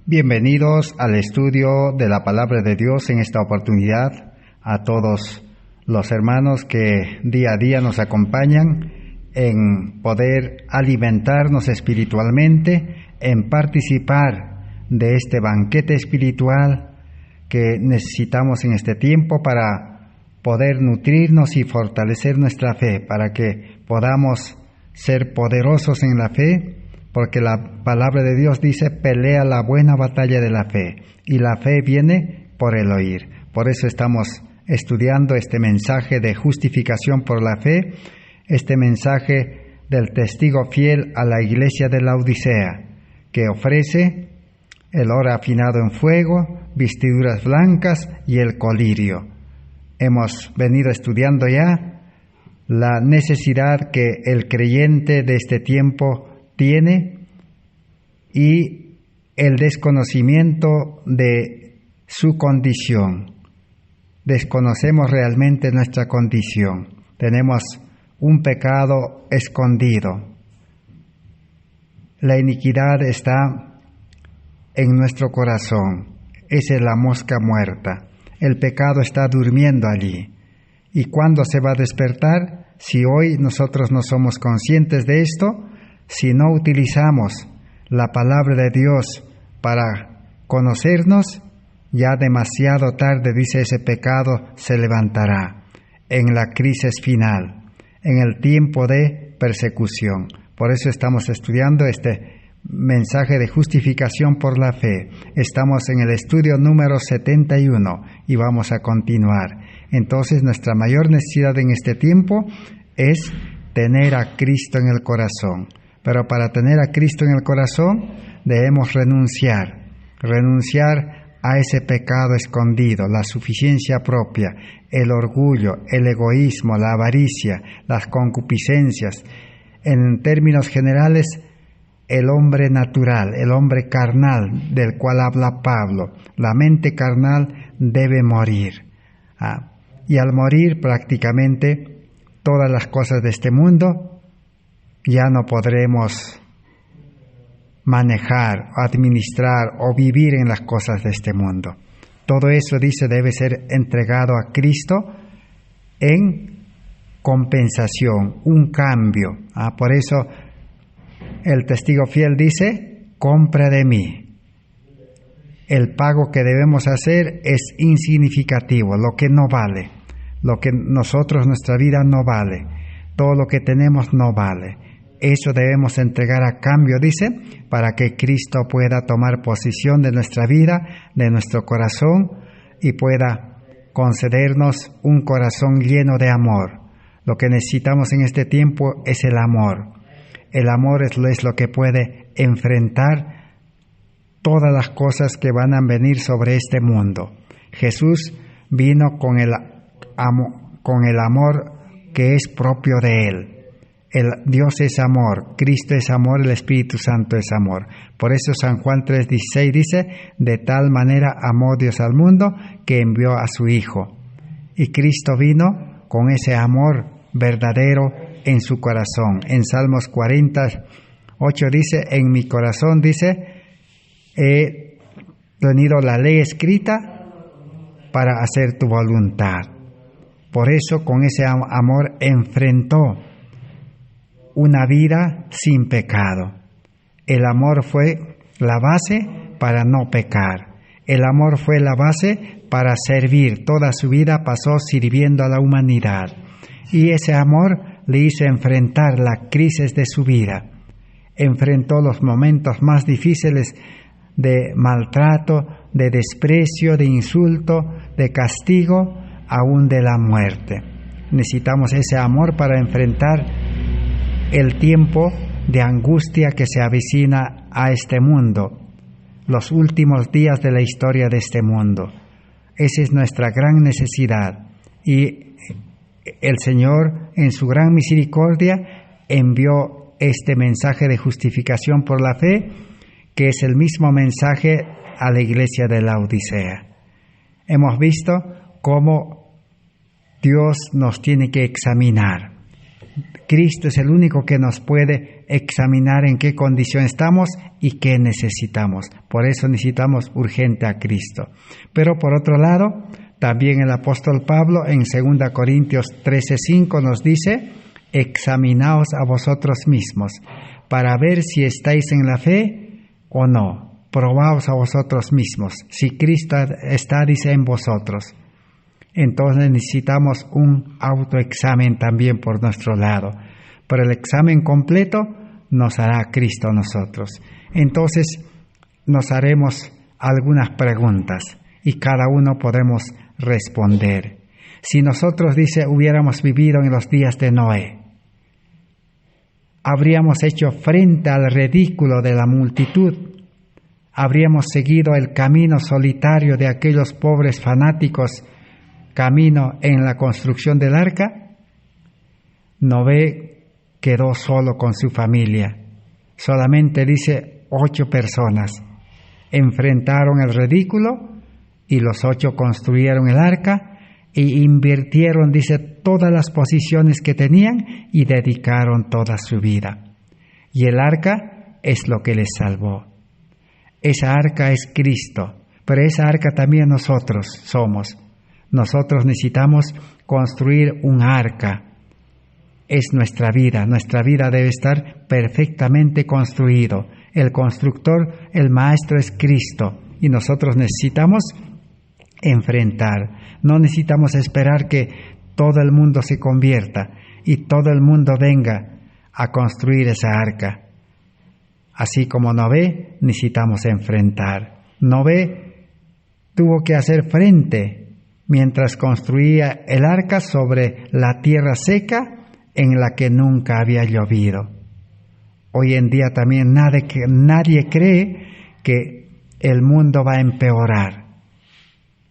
Bienvenidos al estudio de la Palabra de Dios en esta oportunidad, a todos los hermanos que día a día nos acompañan en poder alimentarnos espiritualmente, en participar de este banquete espiritual que necesitamos en este tiempo para poder nutrirnos y fortalecer nuestra fe, para que podamos ser poderosos en la fe, porque la palabra de Dios dice, pelea la buena batalla de la fe, y la fe viene por el oír. Por eso estamos estudiando este mensaje de justificación por la fe, este mensaje del testigo fiel a la iglesia de la Odisea, que ofrece el oro afinado en fuego, vestiduras blancas y el colirio. Hemos venido estudiando ya la necesidad que el creyente de este tiempo tiene y el desconocimiento de su condición. Desconocemos realmente nuestra condición. Tenemos un pecado escondido. La iniquidad está en nuestro corazón. Esa es la mosca muerta. El pecado está durmiendo allí. ¿Y cuándo se va a despertar? Si hoy nosotros no somos conscientes de esto, si no utilizamos la palabra de Dios para conocernos, ya demasiado tarde, dice, ese pecado se levantará en la crisis final, en el tiempo de persecución. Por eso estamos estudiando este mensaje de justificación por la fe. Estamos en el estudio número 71 y vamos a continuar. Entonces, nuestra mayor necesidad en este tiempo es tener a Cristo en el corazón. Pero para tener a Cristo en el corazón debemos renunciar a ese pecado escondido, la suficiencia propia, el orgullo, el egoísmo, la avaricia, las concupiscencias. En términos generales, el hombre natural, el hombre carnal del cual habla Pablo, la mente carnal debe morir. Y al morir prácticamente todas las cosas de este mundo ya no podremos manejar, administrar o vivir en las cosas de este mundo. Todo eso, dice, debe ser entregado a Cristo en compensación, un cambio. Por eso el testigo fiel dice, compra de mí. El pago que debemos hacer es insignificativo, lo que no vale, lo que nuestra vida no vale, todo lo que tenemos no vale. Eso debemos entregar a cambio, dice, para que Cristo pueda tomar posesión de nuestra vida, de nuestro corazón, y pueda concedernos un corazón lleno de amor. Lo que necesitamos en este tiempo es el amor. El amor es lo que puede enfrentar todas las cosas que van a venir sobre este mundo. Jesús vino con el amor que es propio de Él. Dios es amor, Cristo es amor, el Espíritu Santo es amor. Por eso San Juan 3:16 dice, de tal manera amó Dios al mundo que envió a su Hijo. Y Cristo vino con ese amor verdadero en su corazón. En Salmos 48 dice, en mi corazón, dice, he tenido la ley escrita para hacer tu voluntad. Por eso con ese amor enfrentó una vida sin pecado. El amor fue la base para no pecar. El amor fue la base para servir. Toda su vida pasó sirviendo a la humanidad. Y ese amor le hizo enfrentar la crisis de su vida. Enfrentó los momentos más difíciles de maltrato, de desprecio, de insulto, de castigo, aún de la muerte. Necesitamos ese amor para enfrentar el tiempo de angustia que se avecina a este mundo, los últimos días de la historia de este mundo. Esa es nuestra gran necesidad. Y el Señor, en su gran misericordia, envió este mensaje de justificación por la fe, que es el mismo mensaje a la iglesia de la Odisea. Hemos visto cómo Dios nos tiene que examinar. Cristo es el único que nos puede examinar en qué condición estamos y qué necesitamos. Por eso necesitamos urgente a Cristo. Pero por otro lado, también el apóstol Pablo en 2 Corintios 13:5 nos dice: examinaos a vosotros mismos para ver si estáis en la fe o no. Probaos a vosotros mismos. Si Cristo está, dice, en vosotros. Entonces necesitamos un autoexamen también por nuestro lado. Pero el examen completo nos hará Cristo a nosotros. Entonces nos haremos algunas preguntas y cada uno podemos responder. Si nosotros, dice, hubiéramos vivido en los días de Noé, habríamos hecho frente al ridículo de la multitud, habríamos seguido el camino solitario de aquellos pobres fanáticos, camino en la construcción del arca. Noé quedó solo con su familia. Solamente, dice, 8 personas enfrentaron el ridículo y los 8 construyeron el arca y invirtieron, dice, todas las posiciones que tenían y dedicaron toda su vida. Y el arca es lo que les salvó. Esa arca es Cristo, pero esa arca también nosotros somos. Nosotros necesitamos construir un arca. Es nuestra vida debe estar perfectamente construido. El constructor, el maestro es Cristo y nosotros necesitamos enfrentar. No necesitamos esperar que todo el mundo se convierta y todo el mundo venga a construir esa arca. Así como Noé, necesitamos enfrentar. Noé tuvo que hacer frente mientras construía el arca sobre la tierra seca en la que nunca había llovido. Hoy en día también nadie cree que el mundo va a empeorar,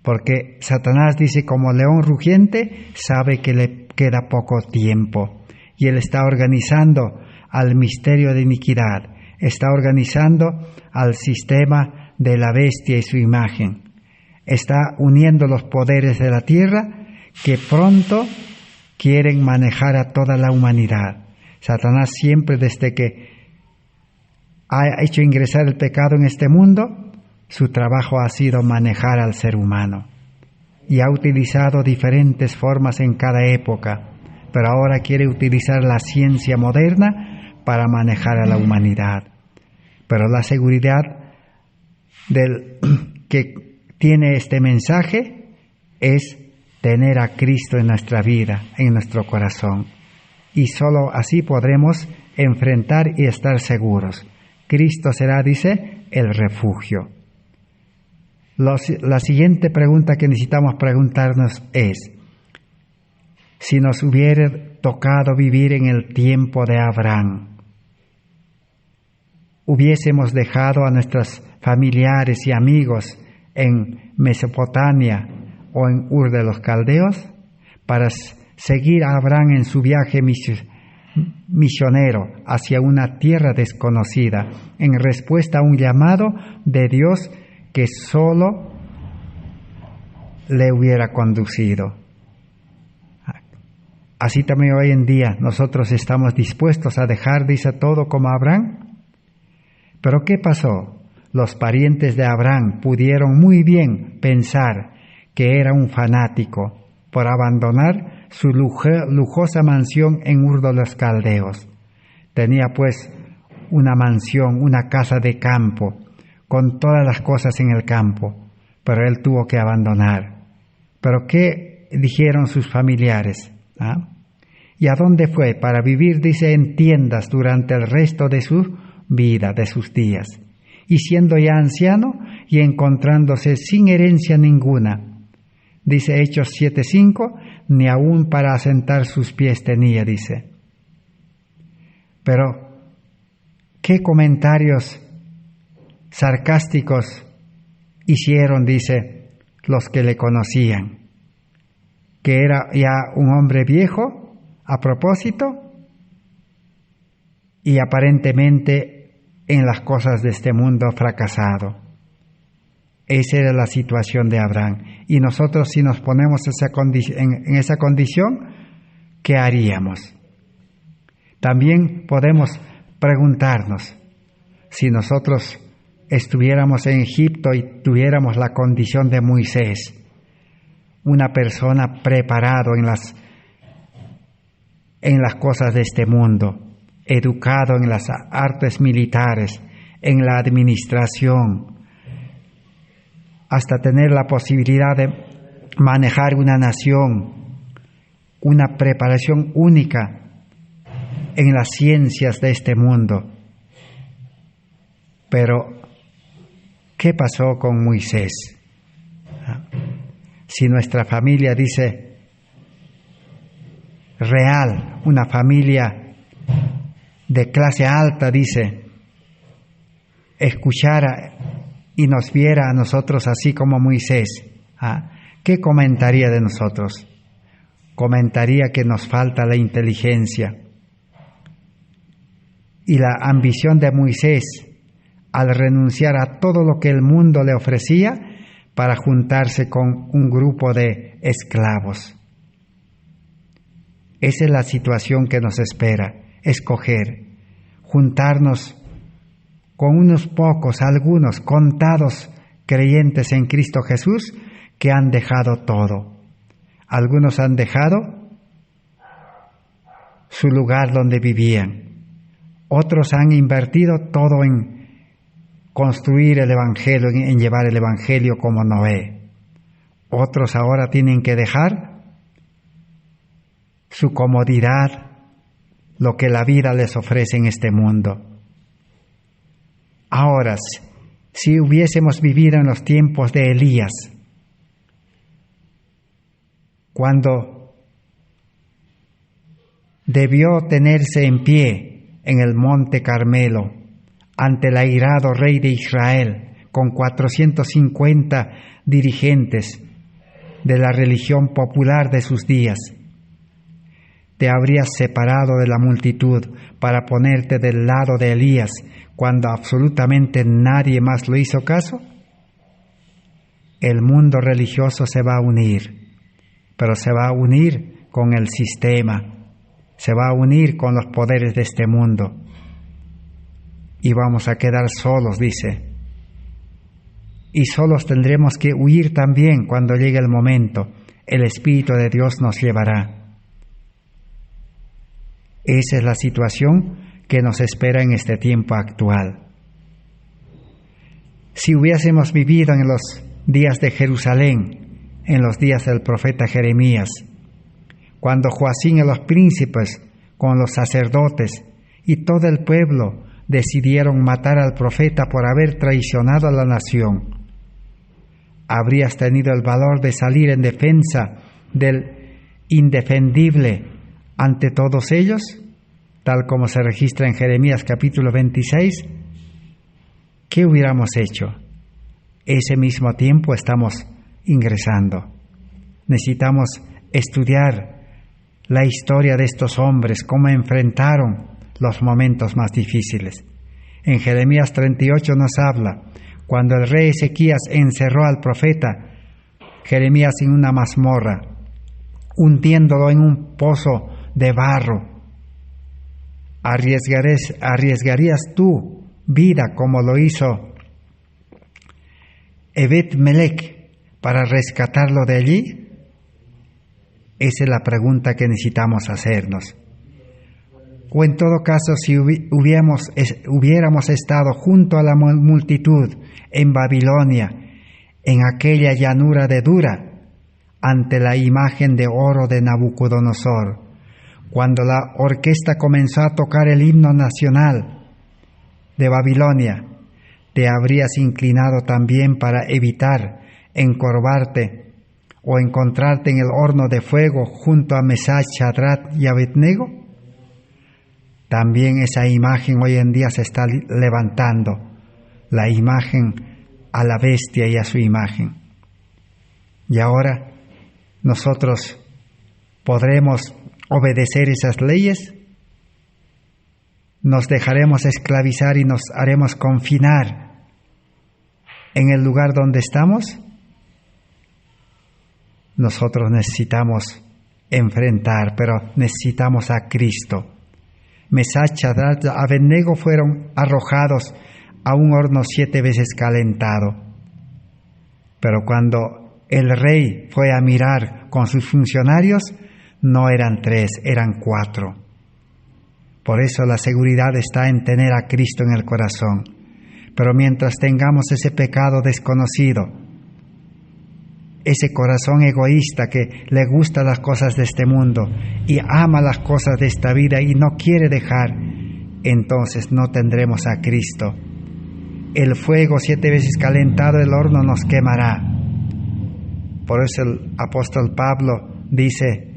porque Satanás dice, como león rugiente, sabe que le queda poco tiempo y él está organizando al misterio de iniquidad, está organizando al sistema de la bestia y su imagen, está uniendo los poderes de la tierra que pronto quieren manejar a toda la humanidad. Satanás siempre, desde que ha hecho ingresar el pecado en este mundo, su trabajo ha sido manejar al ser humano y ha utilizado diferentes formas en cada época, pero ahora quiere utilizar la ciencia moderna para manejar a la humanidad. Pero la seguridad que tiene este mensaje es tener a Cristo en nuestra vida, en nuestro corazón. Y solo así podremos enfrentar y estar seguros. Cristo será, dice, el refugio. La siguiente pregunta que necesitamos preguntarnos es: si nos hubiera tocado vivir en el tiempo de Abraham, ¿hubiésemos dejado a nuestros familiares y amigos en Mesopotamia o en Ur de los Caldeos para seguir a Abraham en su viaje misionero hacia una tierra desconocida, en respuesta a un llamado de Dios que solo le hubiera conducido? Así también hoy en día nosotros estamos dispuestos a dejar, dice, todo como Abraham. Pero ¿qué pasó? Los parientes de Abraham pudieron muy bien pensar que era un fanático por abandonar su lujosa mansión en Ur de los Caldeos. Tenía pues una mansión, una casa de campo, con todas las cosas en el campo, pero él tuvo que abandonar. ¿Pero qué dijeron sus familiares? ¿Y a dónde fue? Para vivir, dice, en tiendas durante el resto de su vida, de sus días. Y siendo ya anciano y encontrándose sin herencia ninguna, dice Hechos 7:5, ni aún para asentar sus pies tenía, dice. Pero, ¿qué comentarios sarcásticos hicieron, dice, los que le conocían? Que era ya un hombre viejo, a propósito, y aparentemente en las cosas de este mundo fracasado. Esa era la situación de Abraham. Y nosotros, si nos ponemos en esa condición, ¿qué haríamos? También podemos preguntarnos, si nosotros estuviéramos en Egipto y tuviéramos la condición de Moisés, una persona preparado en las cosas de este mundo, educado en las artes militares, en la administración, hasta tener la posibilidad de manejar una nación, una preparación única en las ciencias de este mundo. Pero, ¿qué pasó con Moisés? Si nuestra familia dice real, una familia de clase alta, dice, escuchara y nos viera a nosotros así como Moisés, ¿qué comentaría de nosotros? Comentaría que nos falta la inteligencia. Y la ambición de Moisés al renunciar a todo lo que el mundo le ofrecía para juntarse con un grupo de esclavos. Esa es la situación que nos espera, escoger, juntarnos con unos pocos, algunos contados creyentes en Cristo Jesús que han dejado todo. Algunos han dejado su lugar donde vivían. Otros han invertido todo en construir el Evangelio, en llevar el Evangelio como Noé. Otros ahora tienen que dejar su comodidad, lo que la vida les ofrece en este mundo. Ahora, si hubiésemos vivido en los tiempos de Elías, cuando debió tenerse en pie en el monte Carmelo ante el airado rey de Israel con 450 dirigentes de la religión popular de sus días, ¿te habrías separado de la multitud para ponerte del lado de Elías cuando absolutamente nadie más lo hizo caso? El mundo religioso se va a unir, pero se va a unir con el sistema, se va a unir con los poderes de este mundo. Y vamos a quedar solos, dice. Y solos tendremos que huir también cuando llegue el momento. El Espíritu de Dios nos llevará. Esa es la situación que nos espera en este tiempo actual. Si hubiésemos vivido en los días de Jerusalén, en los días del profeta Jeremías, cuando Joacín y los príncipes con los sacerdotes y todo el pueblo decidieron matar al profeta por haber traicionado a la nación, ¿habrías tenido el valor de salir en defensa del indefendible ante todos ellos, tal como se registra en Jeremías capítulo 26? ¿Qué hubiéramos hecho? Ese mismo tiempo estamos ingresando. Necesitamos estudiar la historia de estos hombres, cómo enfrentaron los momentos más difíciles. En Jeremías 38 nos habla, cuando el rey Ezequías encerró al profeta Jeremías en una mazmorra, hundiéndolo en un pozo de barro. ¿Arriesgarías tu vida como lo hizo Ebed-Melech para rescatarlo de allí? Esa es la pregunta que necesitamos hacernos. O en todo caso, si hubiéramos estado junto a la multitud en Babilonia, en aquella llanura de Dura, ante la imagen de oro de Nabucodonosor, cuando la orquesta comenzó a tocar el himno nacional de Babilonia, ¿te habrías inclinado también para evitar encorvarte o encontrarte en el horno de fuego junto a Mesach, Shadrach y Abednego? También esa imagen hoy en día se está levantando, la imagen a la bestia y a su imagen. Y ahora nosotros podremos obedecer esas leyes, nos dejaremos esclavizar y nos haremos confinar en el lugar donde estamos. Nosotros necesitamos enfrentar, pero necesitamos a Cristo. Mesach, Sadrach y Abednego fueron arrojados a un horno 7 veces calentado. Pero cuando el rey fue a mirar con sus funcionarios, no eran 3, eran 4. Por eso la seguridad está en tener a Cristo en el corazón. Pero mientras tengamos ese pecado desconocido, ese corazón egoísta que le gusta las cosas de este mundo y ama las cosas de esta vida y no quiere dejar, entonces no tendremos a Cristo. El fuego 7 veces calentado del horno nos quemará. Por eso el apóstol Pablo dice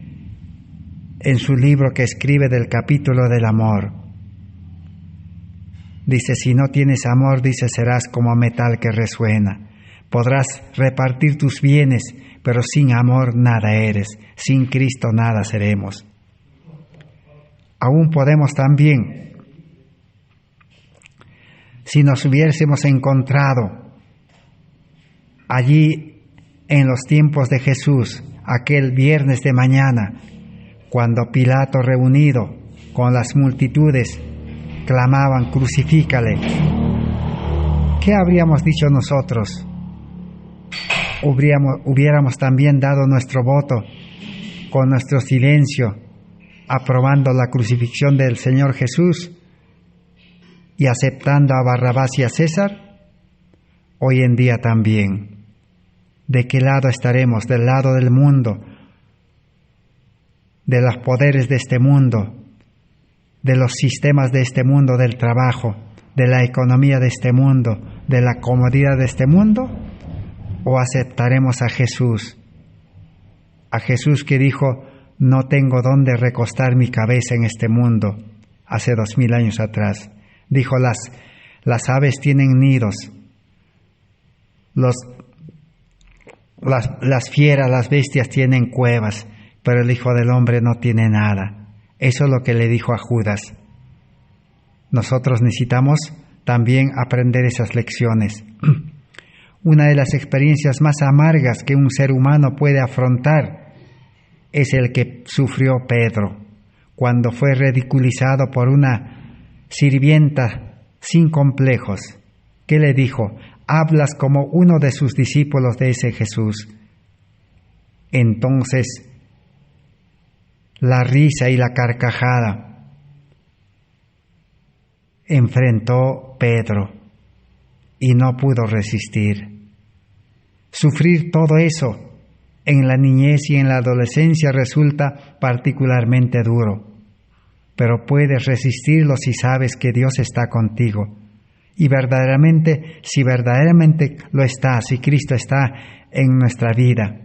en su libro que escribe del capítulo del amor, dice, si no tienes amor, dice, serás como metal que resuena. Podrás repartir tus bienes, pero sin amor nada eres. Sin Cristo nada seremos. Aún podemos también, si nos hubiésemos encontrado allí en los tiempos de Jesús, aquel viernes de mañana, cuando Pilato, reunido con las multitudes, clamaban, crucifícale, ¿qué habríamos dicho nosotros? Hubiéramos también dado nuestro voto con nuestro silencio, aprobando la crucifixión del Señor Jesús y aceptando a Barrabás y a César. Hoy en día también, ¿de qué lado estaremos? ¿Del lado del mundo, de los poderes de este mundo, de los sistemas de este mundo, del trabajo, de la economía de este mundo, de la comodidad de este mundo? ¿O aceptaremos a Jesús que dijo, no tengo dónde recostar mi cabeza en este mundo, hace 2000 años atrás? Dijo, las aves tienen nidos, las fieras, las bestias tienen cuevas, pero el Hijo del Hombre no tiene nada. Eso es lo que le dijo a Judas. Nosotros necesitamos también aprender esas lecciones. Una de las experiencias más amargas que un ser humano puede afrontar es el que sufrió Pedro, cuando fue ridiculizado por una sirvienta sin complejos. ¿Qué le dijo? Hablas como uno de sus discípulos de ese Jesús. Entonces, la risa y la carcajada enfrentó Pedro y no pudo resistir. Sufrir todo eso en la niñez y en la adolescencia resulta particularmente duro, pero puedes resistirlo si sabes que Dios está contigo. Y verdaderamente, si verdaderamente lo está, si Cristo está en nuestra vida.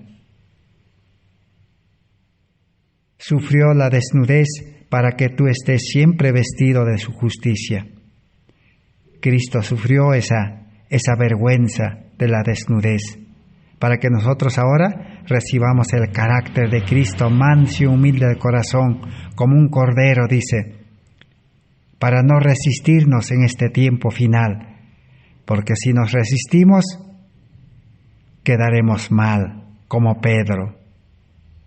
Sufrió la desnudez para que tú estés siempre vestido de su justicia. Cristo sufrió esa vergüenza de la desnudez, para que nosotros ahora recibamos el carácter de Cristo, manso y humilde de corazón, como un cordero, dice, para no resistirnos en este tiempo final, porque si nos resistimos, quedaremos mal, como Pedro.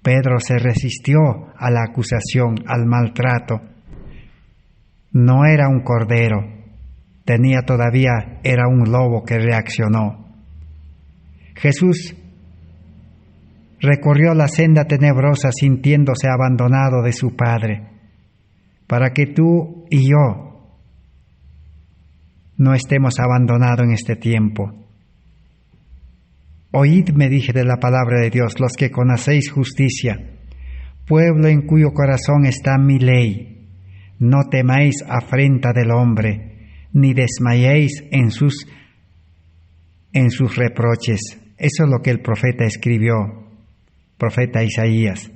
Pedro se resistió a la acusación, al maltrato. No era un cordero, era un lobo que reaccionó. Jesús recorrió la senda tenebrosa sintiéndose abandonado de su Padre, para que tú y yo no estemos abandonados en este tiempo. Oídme, dije de la palabra de Dios, los que conocéis justicia, pueblo en cuyo corazón está mi ley. No temáis afrenta del hombre, ni desmayéis en sus reproches. Eso es lo que el profeta escribió, profeta Isaías.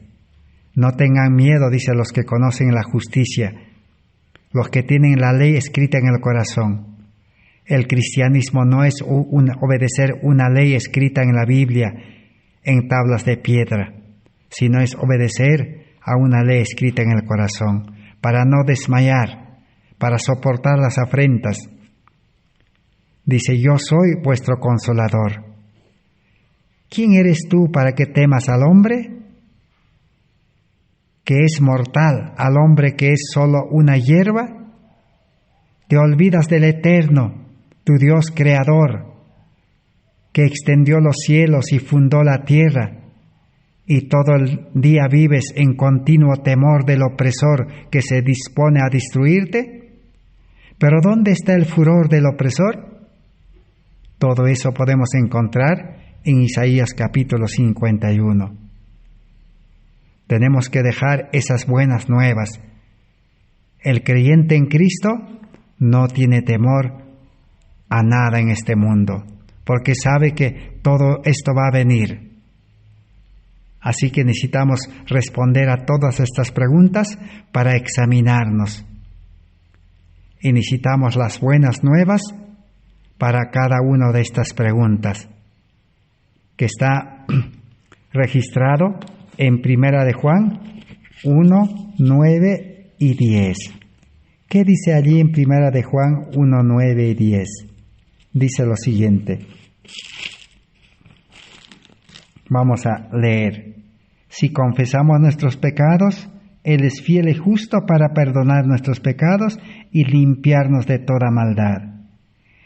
No tengan miedo, dice, los que conocen la justicia, los que tienen la ley escrita en el corazón. El cristianismo no es obedecer una ley escrita en la Biblia en tablas de piedra, sino es obedecer a una ley escrita en el corazón, para no desmayar, para soportar las afrentas. Dice, yo soy vuestro consolador. ¿Quién eres tú para que temas al hombre? que es mortal, al hombre que es solo una hierba? Te olvidas del Eterno, tu Dios creador, que extendió los cielos y fundó la tierra, y todo el día vives en continuo temor del opresor que se dispone a destruirte. ¿Pero dónde está el furor del opresor? Todo eso podemos encontrar en Isaías capítulo 51. Tenemos que dejar esas buenas nuevas. El creyente en Cristo no tiene temor a nada en este mundo, porque sabe que todo esto va a venir. Así que necesitamos responder a todas estas preguntas para examinarnos. Y necesitamos las buenas nuevas para cada una de estas preguntas, que está registrado en Primera de Juan 1, 9 y 10. ¿Qué dice allí en Primera de Juan 1, 9 y 10? Dice lo siguiente. Vamos a leer. Si confesamos nuestros pecados, Él es fiel y justo para perdonar nuestros pecados y limpiarnos de toda maldad.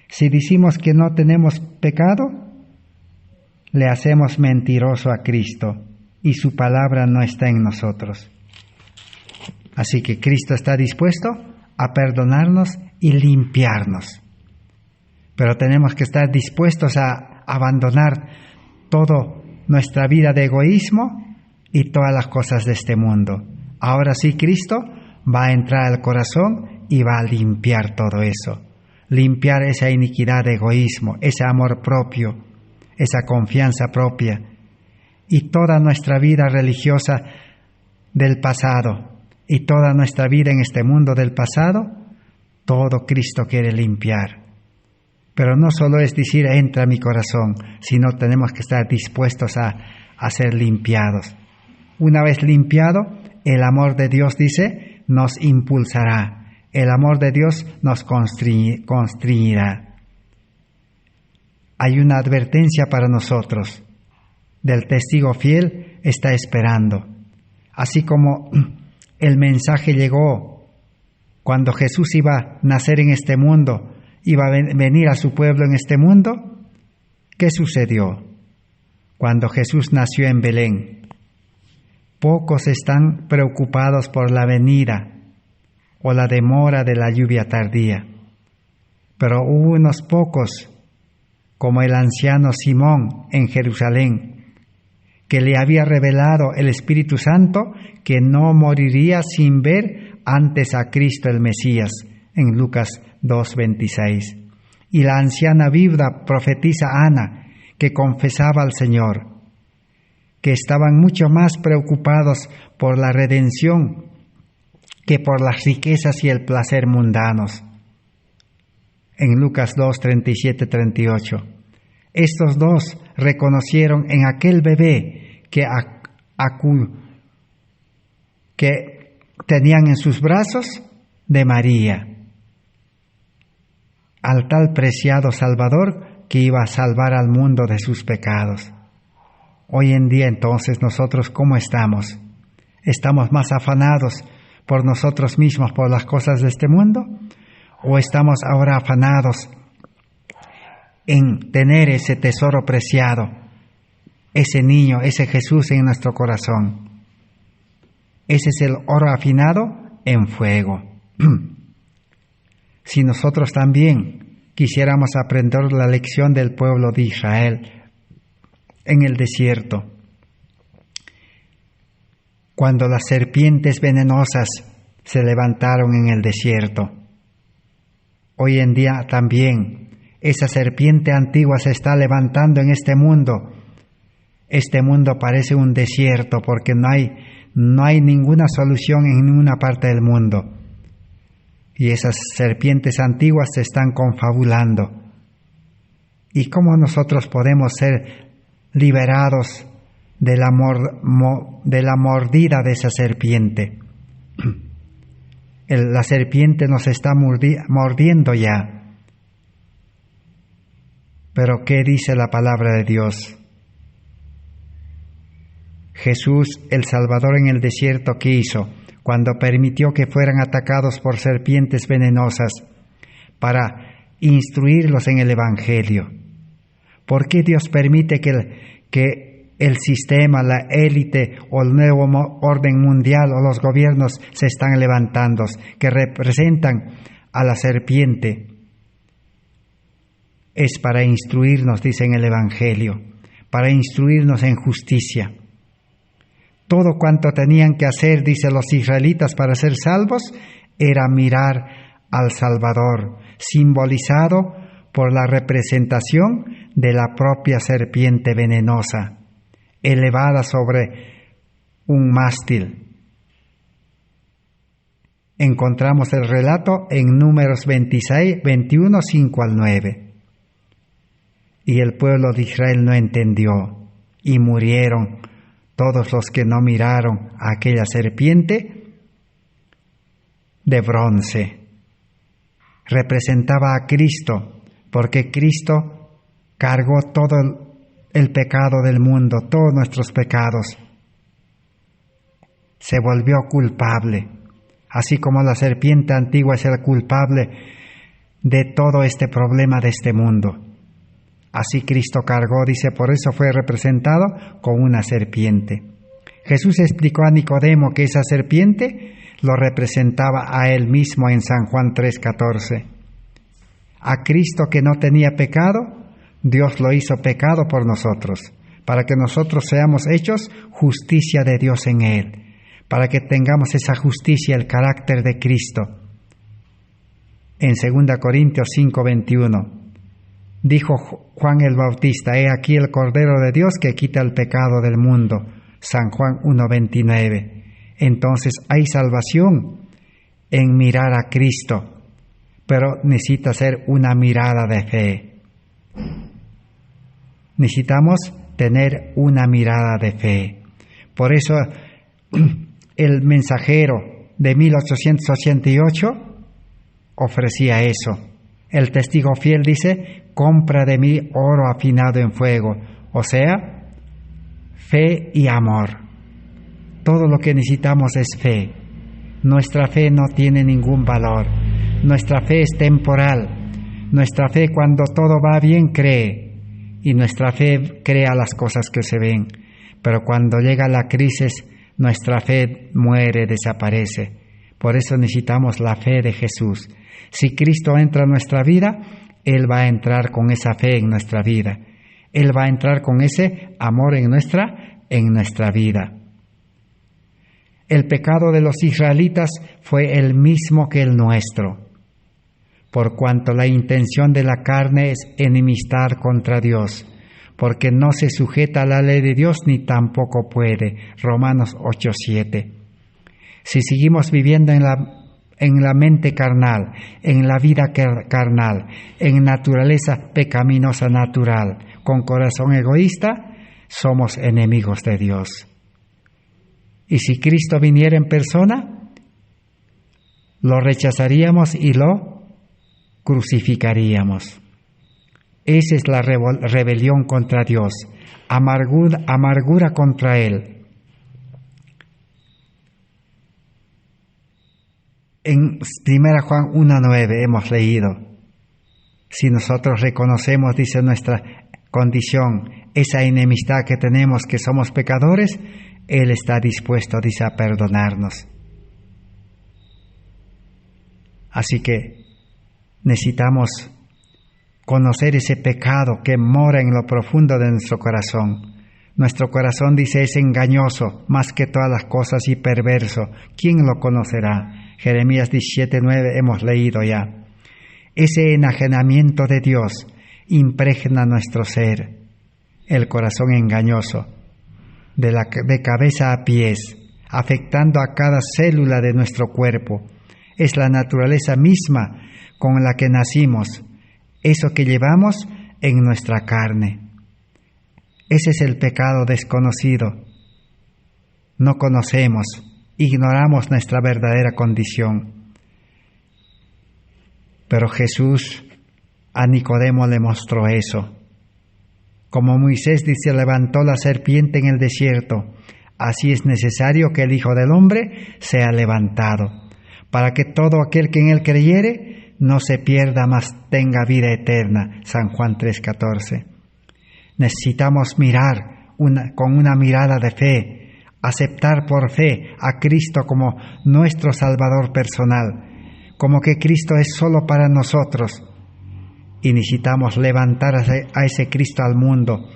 Si decimos que no tenemos pecado, le hacemos mentiroso a Cristo y su palabra no está en nosotros. Así que Cristo está dispuesto a perdonarnos y limpiarnos. Pero tenemos que estar dispuestos a abandonar toda nuestra vida de egoísmo y todas las cosas de este mundo. Ahora sí, Cristo va a entrar al corazón y va a limpiar todo eso. Limpiar esa iniquidad de egoísmo, ese amor propio, esa confianza propia y toda nuestra vida religiosa del pasado y toda nuestra vida en este mundo del pasado, todo Cristo quiere limpiar. Pero no solo es decir, entra a mi corazón, sino tenemos que estar dispuestos a ser limpiados. Una vez limpiado, el amor de Dios, dice, nos impulsará. El amor de Dios nos constreñirá. Hay una advertencia para nosotros. Del testigo fiel está esperando. Así como el mensaje llegó cuando Jesús iba a nacer en este mundo, iba a venir a su pueblo en este mundo, ¿qué sucedió? Cuando Jesús nació en Belén, pocos están preocupados por la venida o la demora de la lluvia tardía, pero hubo unos pocos, como el anciano Simón en Jerusalén, que le había revelado el Espíritu Santo que no moriría sin ver antes a Cristo el Mesías, en Lucas 2:26. Y la anciana viuda profetisa Ana, que confesaba al Señor, que estaban mucho más preocupados por la redención que por las riquezas y el placer mundanos. En Lucas 2:37-38. Estos dos reconocieron en aquel bebé que tenían en sus brazos de María, al tal preciado Salvador que iba a salvar al mundo de sus pecados. Hoy en día entonces nosotros, ¿cómo estamos? ¿Estamos más afanados por nosotros mismos, por las cosas de este mundo? ¿O estamos ahora afanados en tener ese tesoro preciado, ese niño, ese Jesús en nuestro corazón? Ese es el oro afinado en fuego. Si nosotros también quisiéramos aprender la lección del pueblo de Israel en el desierto, cuando las serpientes venenosas se levantaron en el desierto, hoy en día también esa serpiente antigua se está levantando en este mundo. Este mundo parece un desierto porque no hay ninguna solución en ninguna parte del mundo. Y esas serpientes antiguas se están confabulando. ¿Y cómo nosotros podemos ser liberados de la mordida de esa serpiente? La serpiente nos está mordiendo ya. Pero ¿qué dice la palabra de Dios? Jesús, el Salvador en el desierto, ¿qué hizo? Cuando permitió que fueran atacados por serpientes venenosas para instruirlos en el Evangelio. ¿Por qué Dios permite que el sistema, la élite o el nuevo orden mundial o los gobiernos se están levantando, que representan a la serpiente? Es para instruirnos, dice en el Evangelio, para instruirnos en justicia. Todo cuanto tenían que hacer, dice los israelitas, para ser salvos, era mirar al Salvador, simbolizado por la representación de la propia serpiente venenosa, elevada sobre un mástil. Encontramos el relato en Números 26, 21, 5 al 9. Y el pueblo de Israel no entendió, y murieron todos los que no miraron a aquella serpiente de bronce. Representaba a Cristo, porque Cristo cargó todo el pecado del mundo, todos nuestros pecados. Se volvió culpable, así como la serpiente antigua es el culpable de todo este problema de este mundo. Así Cristo cargó, dice, por eso fue representado con una serpiente. Jesús explicó a Nicodemo que esa serpiente lo representaba a él mismo en San Juan 3:14. A Cristo, que no tenía pecado, Dios lo hizo pecado por nosotros, para que nosotros seamos hechos justicia de Dios en él, para que tengamos esa justicia, el carácter de Cristo. En 2 Corintios 5:21, dijo Juan el Bautista: he aquí el Cordero de Dios que quita el pecado del mundo. San Juan 1:29. Entonces hay salvación en mirar a Cristo, pero necesita ser una mirada de fe. Necesitamos tener una mirada de fe. Por eso el mensajero de 1888 ofrecía eso. El testigo fiel dice: compra de mí oro afinado en fuego, o sea, fe y amor. Todo lo que necesitamos es fe. Nuestra fe no tiene ningún valor. Nuestra fe es temporal. Nuestra fe, cuando todo va bien, cree. Y nuestra fe crea las cosas que se ven. Pero cuando llega la crisis, nuestra fe muere, desaparece. Por eso necesitamos la fe de Jesús. Si Cristo entra en nuestra vida, Él va a entrar con esa fe en nuestra vida. Él va a entrar con ese amor en nuestra vida. El pecado de los israelitas fue el mismo que el nuestro, por cuanto la intención de la carne es enemistar contra Dios, porque no se sujeta a la ley de Dios ni tampoco puede. Romanos 8:7. Si seguimos viviendo en la mente carnal, en la vida carnal, en naturaleza pecaminosa natural, con corazón egoísta, somos enemigos de Dios. Y si Cristo viniera en persona, lo rechazaríamos y lo crucificaríamos. Esa es la rebelión contra Dios, amargura contra Él. En 1 Juan 1:9 hemos leído: si nosotros reconocemos, dice, nuestra condición, esa enemistad que tenemos, que somos pecadores, Él está dispuesto, dice, a perdonarnos. Así que necesitamos conocer ese pecado que mora en lo profundo de nuestro corazón. Nuestro corazón, dice, es engañoso más que todas las cosas y perverso. ¿Quién lo conocerá? Jeremías 17:9 hemos leído ya. Ese enajenamiento de Dios impregna nuestro ser, el corazón engañoso, de cabeza a pies, afectando a cada célula de nuestro cuerpo. Es la naturaleza misma con la que nacimos, eso que llevamos en nuestra carne. Ese es el pecado desconocido. No conocemos, ignoramos nuestra verdadera condición. Pero Jesús a Nicodemo le mostró eso. Como Moisés, dice, levantó la serpiente en el desierto, Así es necesario que el Hijo del Hombre sea levantado, para que todo aquel que en él creyere no se pierda, mas tenga vida eterna. San Juan 3:14. Necesitamos mirar con una mirada de fe, aceptar por fe a Cristo como nuestro Salvador personal, como que Cristo es solo para nosotros. Y necesitamos levantar a ese Cristo al mundo.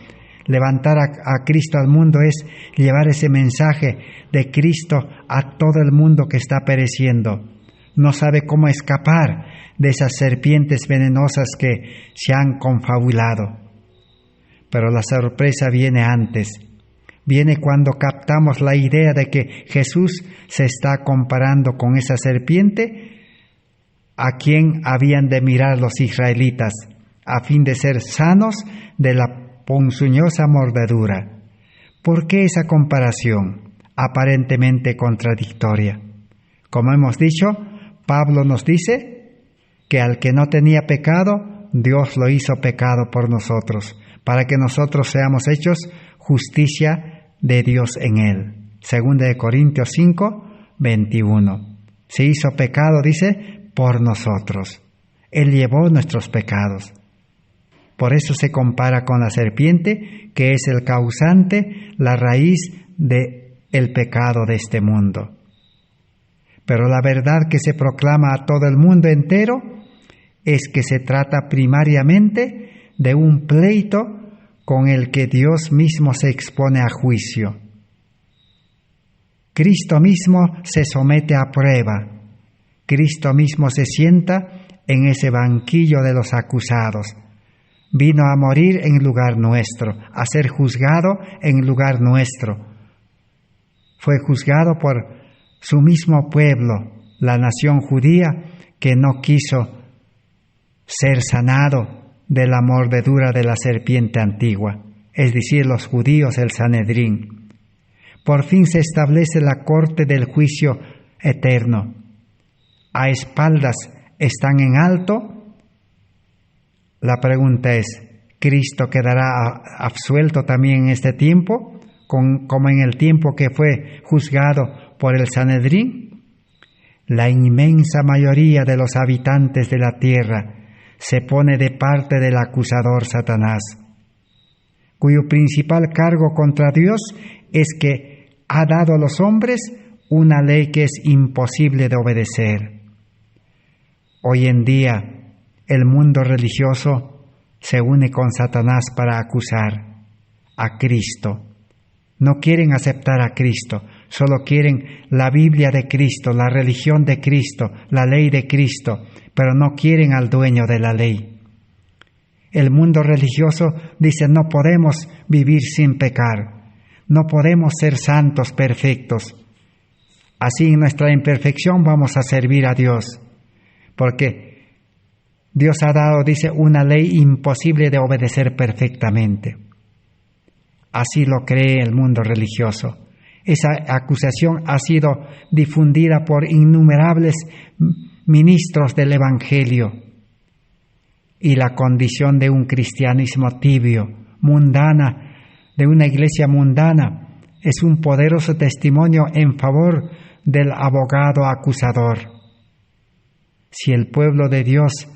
Levantar a Cristo al mundo es llevar ese mensaje de Cristo a todo el mundo que está pereciendo. No sabe cómo escapar de esas serpientes venenosas que se han confabulado. Pero la sorpresa viene antes. Viene cuando captamos la idea de que Jesús se está comparando con esa serpiente a quien habían de mirar los israelitas, a fin de ser sanos de la ponzoñosa mordedura. ¿Por qué esa comparación aparentemente contradictoria? Como hemos dicho, Pablo nos dice que al que no tenía pecado, Dios lo hizo pecado por nosotros, para que nosotros seamos hechos justicia de Dios en él. 2 Corintios 5:21. Se hizo pecado, dice, por nosotros. Él llevó nuestros pecados. Por eso se compara con la serpiente, que es el causante, la raíz del pecado de este mundo. Pero la verdad que se proclama a todo el mundo entero es que se trata primariamente de un pleito con el que Dios mismo se expone a juicio. Cristo mismo se somete a prueba. Cristo mismo se sienta en ese banquillo de los acusados. Vino a morir en lugar nuestro, a ser juzgado en lugar nuestro. Fue juzgado por su mismo pueblo, la nación judía, que no quiso ser sanado de la mordedura de la serpiente antigua, es decir, los judíos, el Sanedrín. Por fin se establece la corte del juicio eterno. A espaldas están en alto. La pregunta es, ¿Cristo quedará absuelto también en este tiempo, como en el tiempo que fue juzgado por el Sanedrín? La inmensa mayoría de los habitantes de la tierra se pone de parte del acusador Satanás, cuyo principal cargo contra Dios es que ha dado a los hombres una ley que es imposible de obedecer. Hoy en día, el mundo religioso se une con Satanás para acusar a Cristo. No quieren aceptar a Cristo, solo quieren la Biblia de Cristo, la religión de Cristo, la ley de Cristo, pero no quieren al dueño de la ley. El mundo religioso dice: no podemos vivir sin pecar, no podemos ser santos perfectos. Así en nuestra imperfección vamos a servir a Dios, porque Dios ha dado, dice, una ley imposible de obedecer perfectamente. Así lo cree el mundo religioso. Esa acusación ha sido difundida por innumerables ministros del Evangelio. Y la condición de un cristianismo tibio, mundana, de una iglesia mundana, es un poderoso testimonio en favor del abogado acusador. Si el pueblo de Dios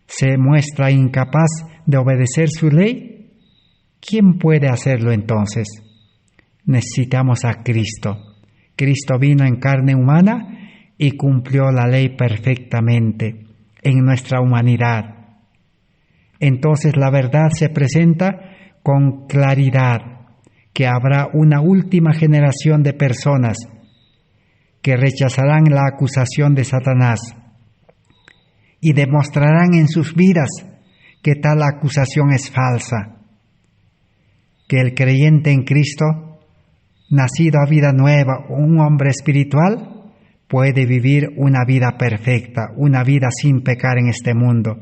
se muestra incapaz de obedecer su ley, ¿quién puede hacerlo entonces? Necesitamos a Cristo. Cristo vino en carne humana y cumplió la ley perfectamente en nuestra humanidad. Entonces la verdad se presenta con claridad, que habrá una última generación de personas que rechazarán la acusación de Satanás y demostrarán en sus vidas que tal acusación es falsa, que el creyente en Cristo, nacido a vida nueva, un hombre espiritual, puede vivir una vida perfecta, una vida sin pecar en este mundo,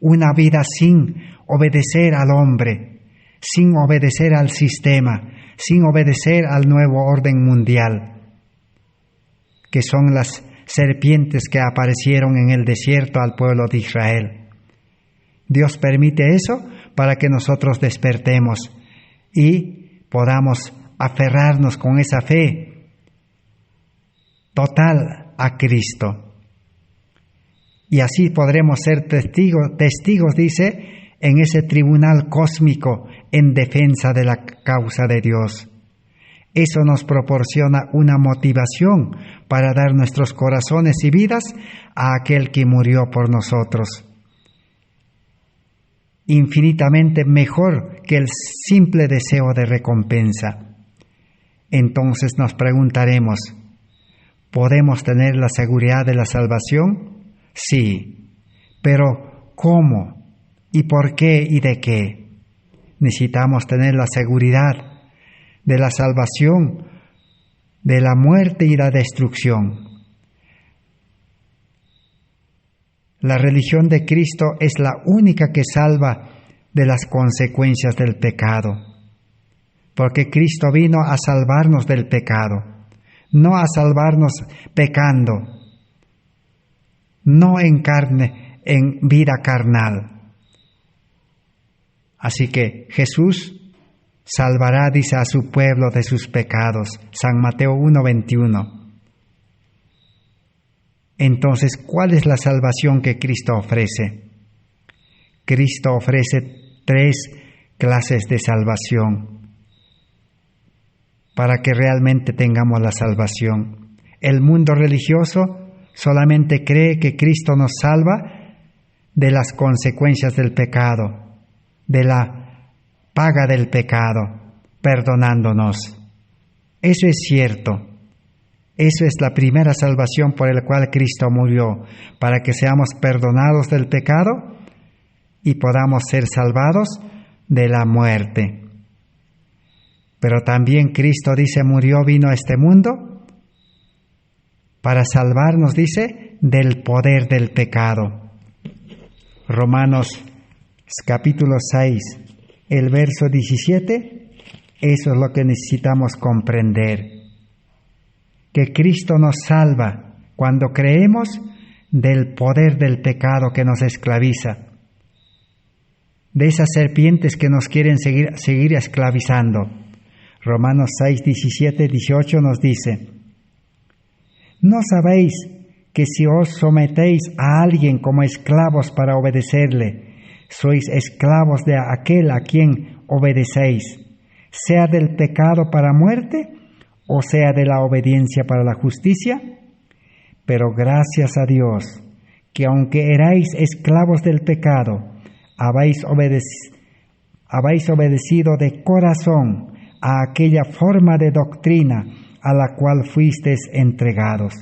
una vida sin obedecer al hombre, sin obedecer al sistema, sin obedecer al nuevo orden mundial, que son las serpientes que aparecieron en el desierto al pueblo de Israel. Dios permite eso para que nosotros despertemos y podamos aferrarnos con esa fe total a Cristo. Y así podremos ser testigos, dice, en ese tribunal cósmico en defensa de la causa de Dios. Eso nos proporciona una motivación para dar nuestros corazones y vidas a aquel que murió por nosotros. Infinitamente mejor que el simple deseo de recompensa. Entonces nos preguntaremos, ¿podemos tener la seguridad de la salvación? Sí, pero ¿cómo? ¿Y por qué y de qué? Necesitamos tener la seguridad de la salvación, de la muerte y la destrucción. La religión de Cristo es la única que salva de las consecuencias del pecado, porque Cristo vino a salvarnos del pecado, no a salvarnos pecando, no en carne, en vida carnal. Así que Jesús salvará, dice, a su pueblo de sus pecados. San Mateo 1:21. Entonces, ¿cuál es la salvación que Cristo ofrece? Cristo ofrece 3 clases de salvación para que realmente tengamos la salvación. El mundo religioso solamente cree que Cristo nos salva de las consecuencias del pecado, de la paga del pecado, perdonándonos. Eso es cierto. Eso es la primera salvación por la cual Cristo murió, para que seamos perdonados del pecado y podamos ser salvados de la muerte. Pero también Cristo, dice, vino a este mundo para salvarnos, dice, del poder del pecado. Romanos capítulo 6, el verso 17, eso es lo que necesitamos comprender. Que Cristo nos salva cuando creemos del poder del pecado que nos esclaviza, de esas serpientes que nos quieren seguir esclavizando. Romanos 6, 17, 18 nos dice: ¿no sabéis que si os sometéis a alguien como esclavos para obedecerle, sois esclavos de aquel a quien obedecéis, sea del pecado para muerte, o sea de la obediencia para la justicia? Pero gracias a Dios, que aunque erais esclavos del pecado, habéis obedecido de corazón a aquella forma de doctrina a la cual fuisteis entregados.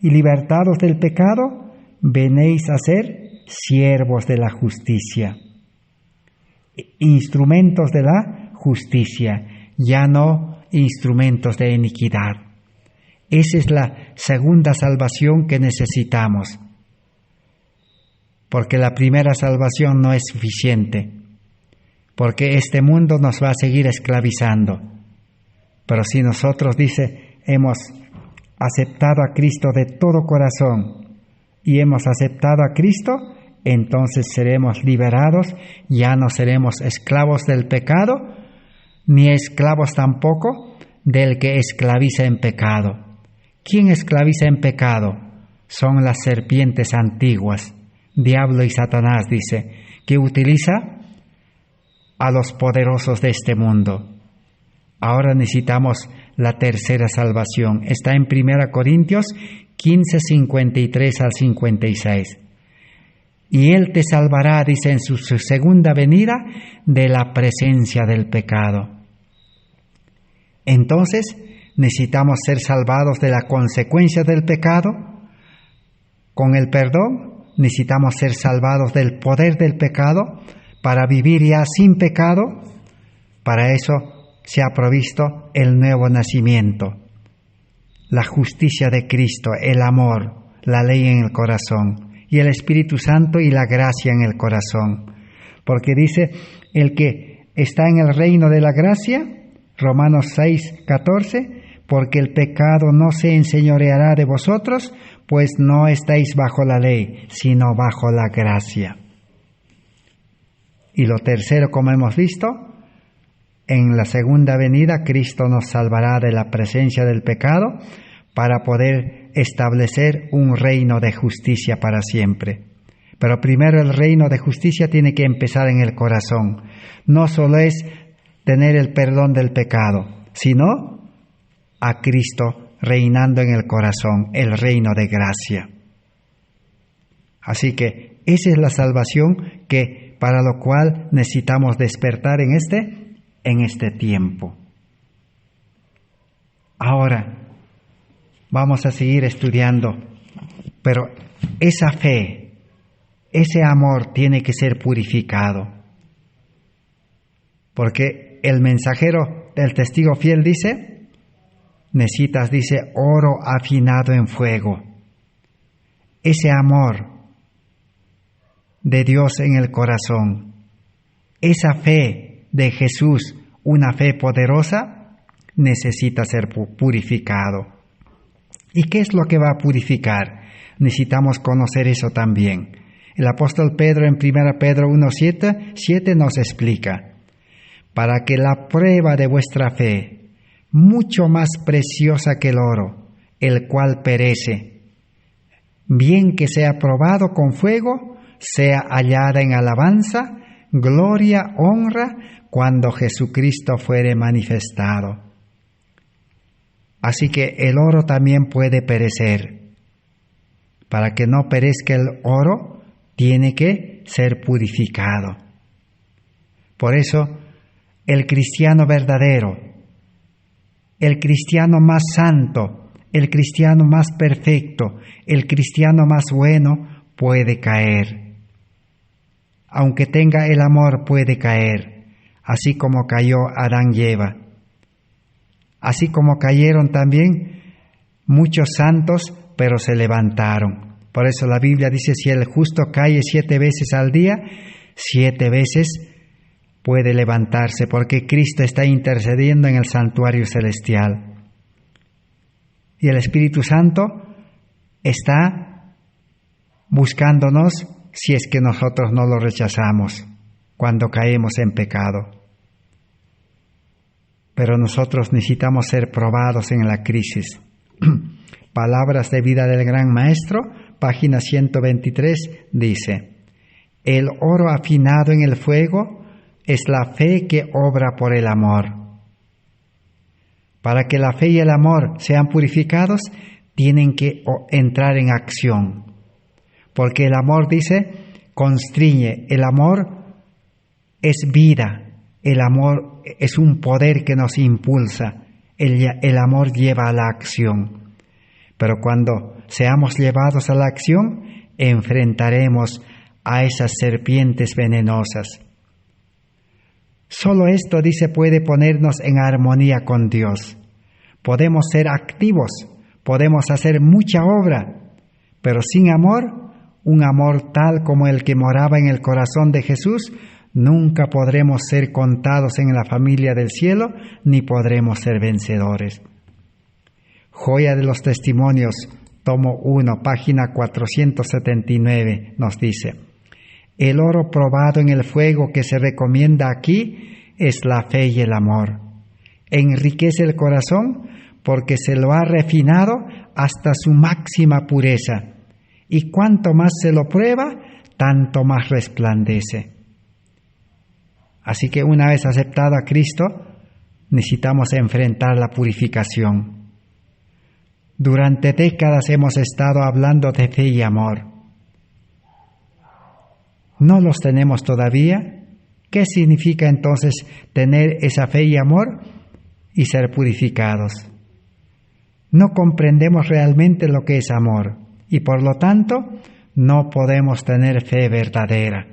Y libertados del pecado, venéis a ser siervos de la justicia, instrumentos de la justicia, ya no instrumentos de iniquidad. Esa es la segunda salvación que necesitamos, porque la primera salvación no es suficiente, porque este mundo nos va a seguir esclavizando. Pero si nosotros, dice, hemos aceptado a Cristo de todo corazón y hemos aceptado a Cristo, entonces seremos liberados, ya no seremos esclavos del pecado, ni esclavos tampoco del que esclaviza en pecado. ¿Quién esclaviza en pecado? Son las serpientes antiguas, diablo y Satanás, dice, que utiliza a los poderosos de este mundo. Ahora necesitamos la tercera salvación. Está en 1 Corintios 15, 53 al 56. Y Él te salvará, dice, en su segunda venida, de la presencia del pecado. Entonces, necesitamos ser salvados de la consecuencia del pecado. Con el perdón, necesitamos ser salvados del poder del pecado para vivir ya sin pecado. Para eso se ha provisto el nuevo nacimiento, la justicia de Cristo, el amor, la ley en el corazón, y el Espíritu Santo y la gracia en el corazón. Porque dice, el que está en el reino de la gracia, Romanos 6, 14, porque el pecado no se enseñoreará de vosotros, pues no estáis bajo la ley, sino bajo la gracia. Y lo tercero, como hemos visto, en la segunda venida Cristo nos salvará de la presencia del pecado para poder establecer un reino de justicia para siempre. Pero primero el reino de justicia tiene que empezar en el corazón. No solo es tener el perdón del pecado, sino a Cristo reinando en el corazón, el reino de gracia. Así que esa es la salvación que para lo cual necesitamos despertar en este tiempo. Ahora vamos a seguir estudiando, pero esa fe, ese amor tiene que ser purificado. Porque el mensajero, el testigo fiel dice, necesitas, dice, oro afinado en fuego. Ese amor de Dios en el corazón, esa fe de Jesús, una fe poderosa, necesita ser purificado. ¿Y qué es lo que va a purificar? Necesitamos conocer eso también. El apóstol Pedro en 1 Pedro 1:7 nos explica, para que la prueba de vuestra fe, mucho más preciosa que el oro, el cual perece, bien que sea probado con fuego, sea hallada en alabanza, gloria, honra, cuando Jesucristo fuere manifestado. Así que el oro también puede perecer. Para que no perezca el oro, tiene que ser purificado. Por eso, el cristiano verdadero, el cristiano más santo, el cristiano más perfecto, el cristiano más bueno, puede caer. Aunque tenga el amor, puede caer, así como cayó Adán y Eva. Así como cayeron también muchos santos, pero se levantaron. Por eso la Biblia dice, si el justo cae 7 veces al día, 7 veces puede levantarse, porque Cristo está intercediendo en el santuario celestial. Y el Espíritu Santo está buscándonos si es que nosotros no lo rechazamos cuando caemos en pecado. Pero nosotros necesitamos ser probados en la crisis. Palabras de vida del Gran Maestro, página 123, dice, el oro afinado en el fuego es la fe que obra por el amor. Para que la fe y el amor sean purificados, tienen que entrar en acción. Porque el amor, dice, constriñe. El amor es vida. El amor es un poder que nos impulsa. El amor lleva a la acción. Pero cuando seamos llevados a la acción, enfrentaremos a esas serpientes venenosas. Solo esto, dice, puede ponernos en armonía con Dios. Podemos ser activos, podemos hacer mucha obra, pero sin amor, un amor tal como el que moraba en el corazón de Jesús, nunca podremos ser contados en la familia del cielo, ni podremos ser vencedores. Joya de los Testimonios, tomo 1, página 479, nos dice, el oro probado en el fuego que se recomienda aquí es la fe y el amor. Enriquece el corazón porque se lo ha refinado hasta su máxima pureza, y cuanto más se lo prueba, tanto más resplandece. Así que una vez aceptado a Cristo, necesitamos enfrentar la purificación. Durante décadas hemos estado hablando de fe y amor. ¿No los tenemos todavía? ¿Qué significa entonces tener esa fe y amor y ser purificados? No comprendemos realmente lo que es amor y por lo tanto no podemos tener fe verdadera.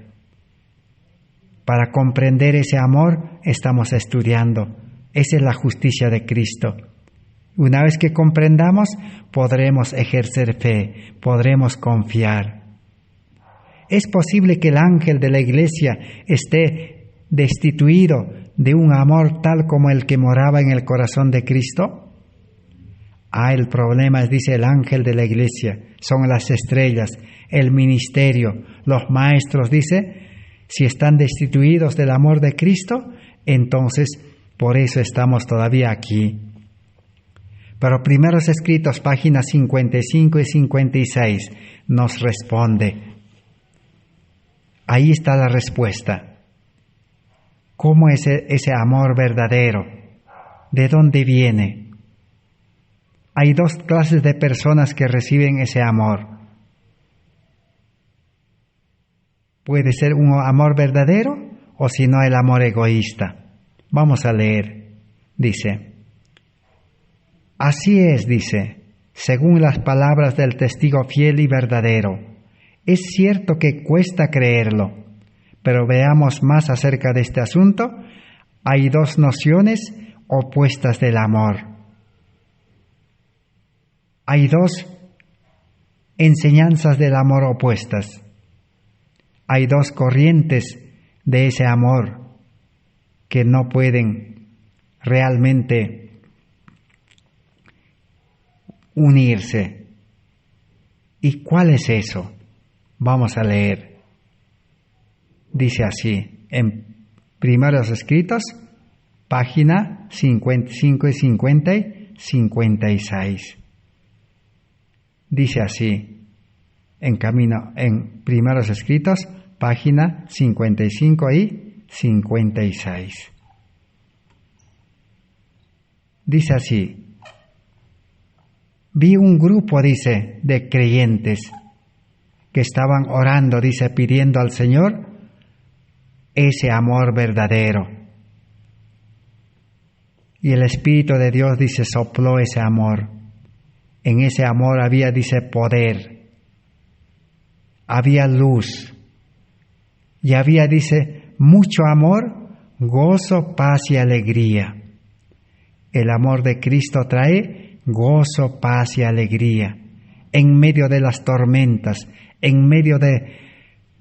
Para comprender ese amor estamos estudiando. Esa es la justicia de Cristo. Una vez que comprendamos, podremos ejercer fe, podremos confiar. ¿Es posible que el ángel de la iglesia esté destituido de un amor tal como el que moraba en el corazón de Cristo? El problema es, dice el ángel de la iglesia, son las estrellas, el ministerio, los maestros, dice, si están destituidos del amor de Cristo, entonces Por eso estamos todavía aquí. Pero Primeros Escritos, páginas 55 y 56, nos responde. Ahí está la respuesta. ¿Cómo es ese amor verdadero? ¿De dónde viene? Hay dos clases de personas que reciben ese amor. Puede ser un amor verdadero o si no el amor egoísta. Vamos a leer. Dice, así es, dice, según las palabras del testigo fiel y verdadero. Es cierto que cuesta creerlo, pero veamos más acerca de este asunto. Hay dos nociones opuestas del amor. Hay dos enseñanzas del amor opuestas. Hay dos corrientes de ese amor que no pueden realmente unirse. ¿Y cuál es eso? Vamos a leer. Dice así, en Primeros Escritos, página 55 y 50 y 56. Dice así, en Primeros Escritos, página 55 y 56. Dice así, vi un grupo, dice, de creyentes que estaban orando, dice, pidiendo al Señor ese amor verdadero. Y el Espíritu de Dios, dice, sopló ese amor. En ese amor había, dice, poder, había luz, y había, dice, mucho amor, gozo, paz y alegría. El amor de Cristo trae gozo, paz y alegría. En medio de las tormentas, en medio de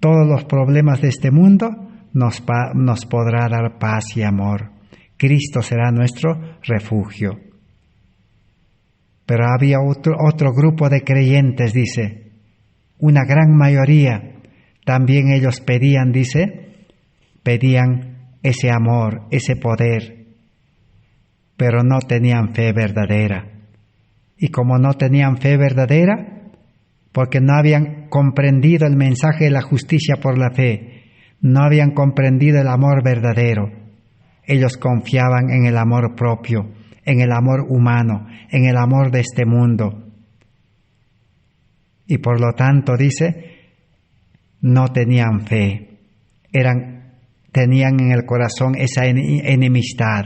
todos los problemas de este mundo, nos podrá dar paz y amor. Cristo será nuestro refugio. Pero había otro grupo de creyentes, dice, una gran mayoría, también ellos pedían, dice, pedían ese amor, ese poder, pero no tenían fe verdadera. Y como no tenían fe verdadera, porque no habían comprendido el mensaje de la justicia por la fe, no habían comprendido el amor verdadero, ellos confiaban en el amor propio, en el amor humano, en el amor de este mundo. Y por lo tanto, dice, no tenían fe, tenían en el corazón esa enemistad,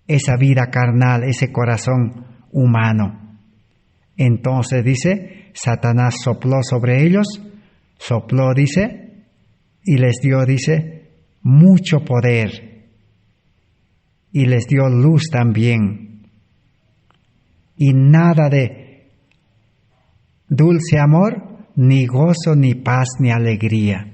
esa vida carnal, ese corazón humano. Entonces, dice, Satanás sopló sobre ellos, dice, y les dio, dice, mucho poder, y les dio luz también, y nada de dulce amor, ni gozo, ni paz, ni alegría.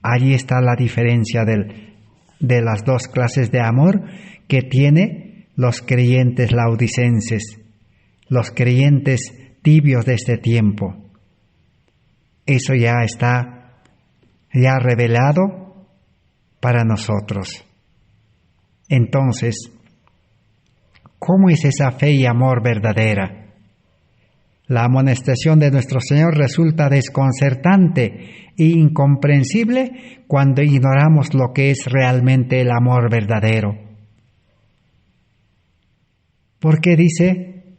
Allí está la diferencia de las dos clases de amor que tiene los creyentes laodicenses, los creyentes tibios de este tiempo. Eso ya está revelado para nosotros. Entonces, ¿cómo es esa fe y amor verdadera? La amonestación de nuestro Señor resulta desconcertante e incomprensible cuando ignoramos lo que es realmente el amor verdadero. Porque dice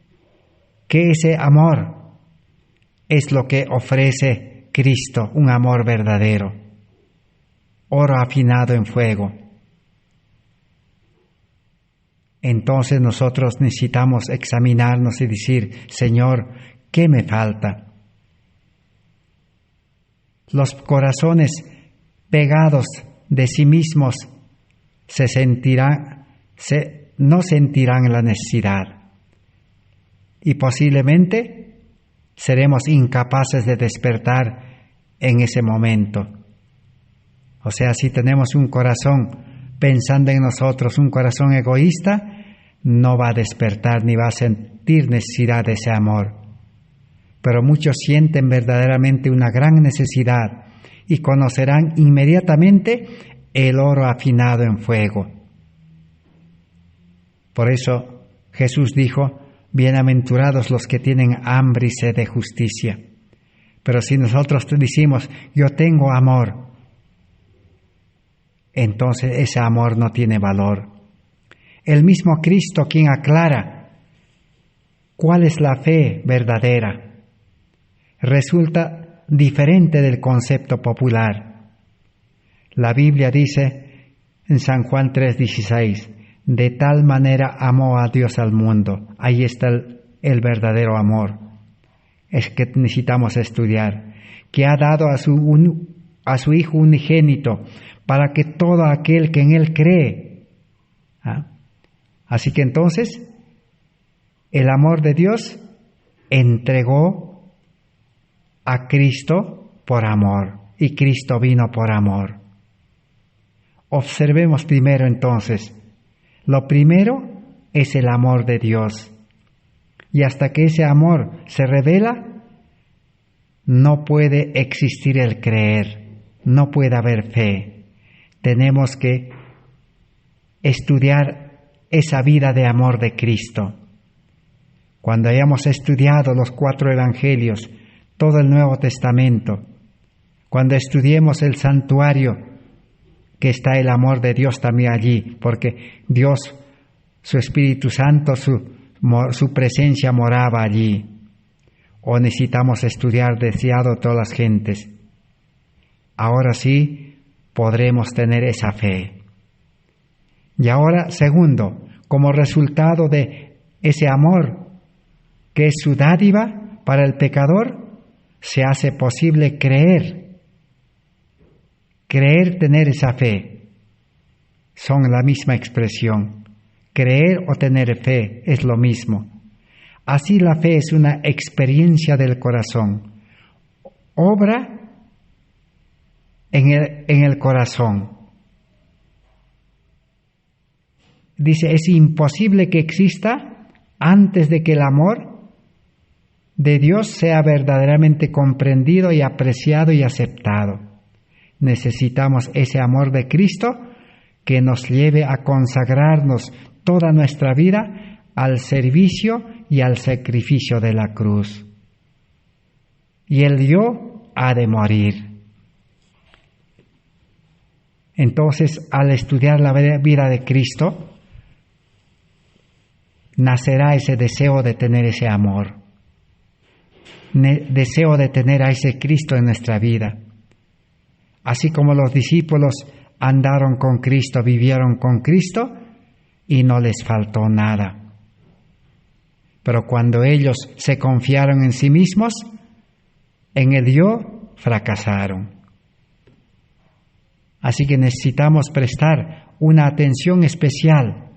que ese amor es lo que ofrece Cristo, un amor verdadero, oro afinado en fuego. Entonces nosotros necesitamos examinarnos y decir, Señor, ¿qué me falta? Los corazones pegados de sí mismos no sentirán la necesidad. Y posiblemente seremos incapaces de despertar en ese momento. O sea, si tenemos un corazón pensando en nosotros, un corazón egoísta, no va a despertar ni va a sentir necesidad de ese amor. Pero muchos sienten verdaderamente una gran necesidad y conocerán inmediatamente el oro afinado en fuego. Por eso Jesús dijo, bienaventurados los que tienen hambre y sed de justicia. Pero si nosotros decimos, yo tengo amor, entonces ese amor no tiene valor. El mismo Cristo quien aclara cuál es la fe verdadera, resulta diferente del concepto popular. La Biblia dice en San Juan 3:16, de tal manera amó a Dios al mundo. Ahí está el verdadero amor. Es que necesitamos estudiar, que ha dado a su Hijo unigénito para que todo aquel que en Él cree. Así que entonces, el amor de Dios entregó a Cristo por amor, y Cristo vino por amor. Observemos primero entonces, lo primero es el amor de Dios. Y hasta que ese amor se revela, no puede existir el creer, no puede haber fe. Tenemos que estudiar esa vida de amor de Cristo. Cuando hayamos estudiado los 4 evangelios, todo el Nuevo Testamento, cuando estudiemos el santuario, que está el amor de Dios también allí, porque Dios, su Espíritu Santo, su presencia moraba allí. O necesitamos estudiar deseado todas las gentes. Ahora sí podremos tener esa fe. Y ahora, segundo, como resultado de ese amor, que es su dádiva para el pecador, se hace posible creer. Creer, tener esa fe, son la misma expresión. Creer o tener fe es lo mismo. Así la fe es una experiencia del corazón. Obra en el corazón. Dice, es imposible que exista antes de que el amor de Dios sea verdaderamente comprendido y apreciado y aceptado. Necesitamos ese amor de Cristo que nos lleve a consagrarnos toda nuestra vida al servicio y al sacrificio de la cruz. Y el yo ha de morir. Entonces, al estudiar la vida de Cristo, nacerá ese deseo de tener ese amor, deseo de tener a ese Cristo en nuestra vida. Así como los discípulos andaron con Cristo, vivieron con Cristo y no les faltó nada. Pero cuando ellos se confiaron en sí mismos, en el yo, fracasaron. Así que necesitamos prestar una atención especial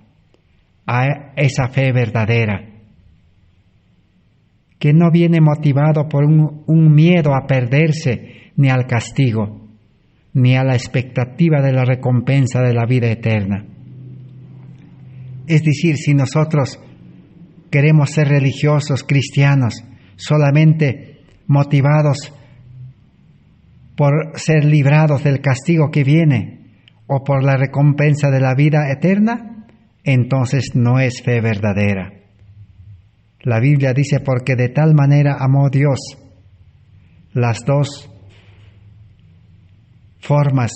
a esa fe verdadera, que no viene motivado por un miedo a perderse ni al castigo, ni a la expectativa de la recompensa de la vida eterna. Es decir, si nosotros queremos ser religiosos, cristianos, solamente motivados por ser librados del castigo que viene o por la recompensa de la vida eterna, entonces no es fe verdadera. La Biblia dice, porque de tal manera amó Dios. Las dos formas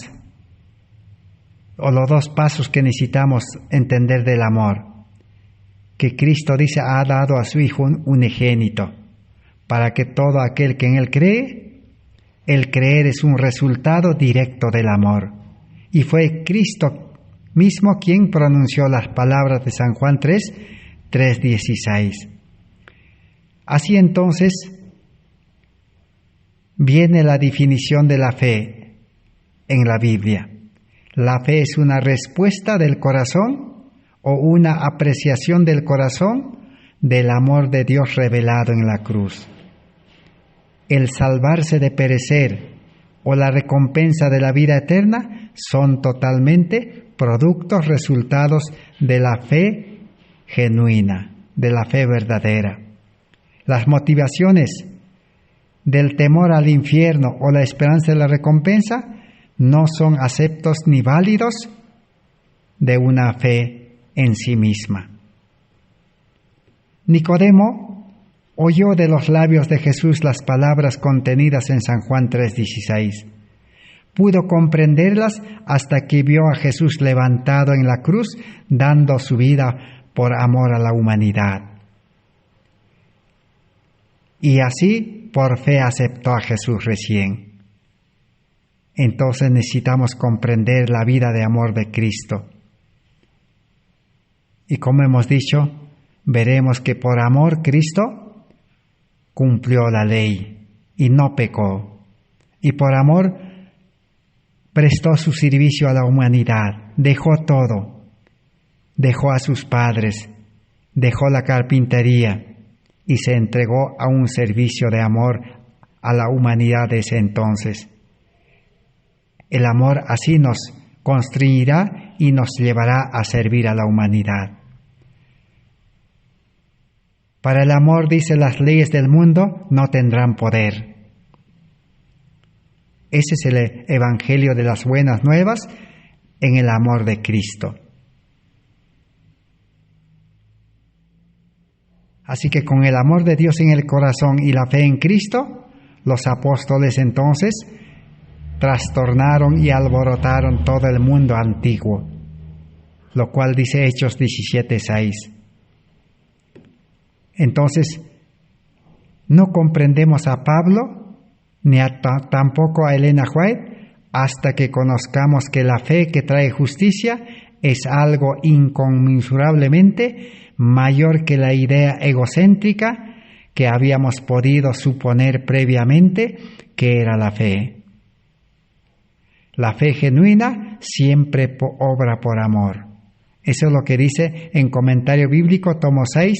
o los dos pasos que necesitamos entender del amor, que Cristo dice ha dado a su Hijo unigénito, para que todo aquel que en Él cree, el creer es un resultado directo del amor. Y fue Cristo mismo quien pronunció las palabras de San Juan 3:16. Así entonces viene la definición de la fe en la Biblia. La fe es una respuesta del corazón o una apreciación del corazón del amor de Dios revelado en la cruz. El salvarse de perecer o la recompensa de la vida eterna son totalmente productos, resultados de la fe genuina, de la fe verdadera. Las motivaciones del temor al infierno o la esperanza de la recompensa no son aceptos ni válidos de una fe en sí misma. Nicodemo oyó de los labios de Jesús las palabras contenidas en San Juan 3:16. Pudo comprenderlas hasta que vio a Jesús levantado en la cruz, dando su vida por amor a la humanidad. Y así, por fe, aceptó a Jesús recién. Entonces necesitamos comprender la vida de amor de Cristo. Y como hemos dicho, veremos que por amor Cristo cumplió la ley y no pecó. Y por amor prestó su servicio a la humanidad, dejó todo, dejó a sus padres, dejó la carpintería y se entregó a un servicio de amor a la humanidad de ese entonces. El amor así nos constreñirá y nos llevará a servir a la humanidad. Para el amor, dice, las leyes del mundo no tendrán poder. Ese es el evangelio de las buenas nuevas en el amor de Cristo. Así que con el amor de Dios en el corazón y la fe en Cristo, los apóstoles entonces trastornaron y alborotaron todo el mundo antiguo, lo cual dice Hechos 17:6. Entonces, no comprendemos a Pablo ni tampoco a Elena White hasta que conozcamos que la fe que trae justicia es algo inconmensurablemente mayor que la idea egocéntrica que habíamos podido suponer previamente que era la fe. La fe genuina siempre obra por amor. Eso es lo que dice en Comentario Bíblico, tomo 6,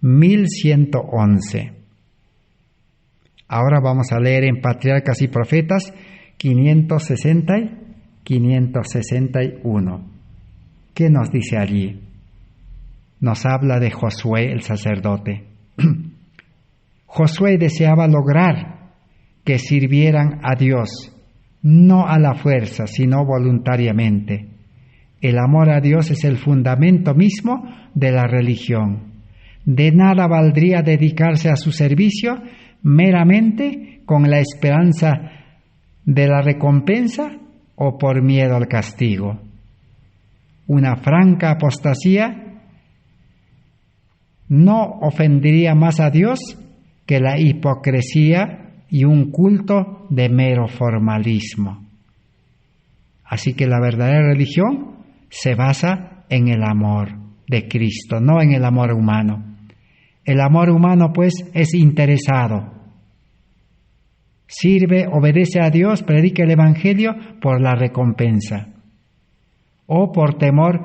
1111. Ahora vamos a leer en Patriarcas y Profetas 560 y 561. ¿Qué nos dice allí? Nos habla de Josué el sacerdote. Josué deseaba lograr que sirvieran a Dios, no a la fuerza, sino voluntariamente. El amor a Dios es el fundamento mismo de la religión. De nada valdría dedicarse a su servicio meramente con la esperanza de la recompensa o por miedo al castigo. Una franca apostasía no ofendería más a Dios que la hipocresía y un culto de mero formalismo. Así que la verdadera religión se basa en el amor de Cristo, no en el amor humano. El amor humano, pues, es interesado. Sirve, obedece a Dios, predica el Evangelio por la recompensa o por temor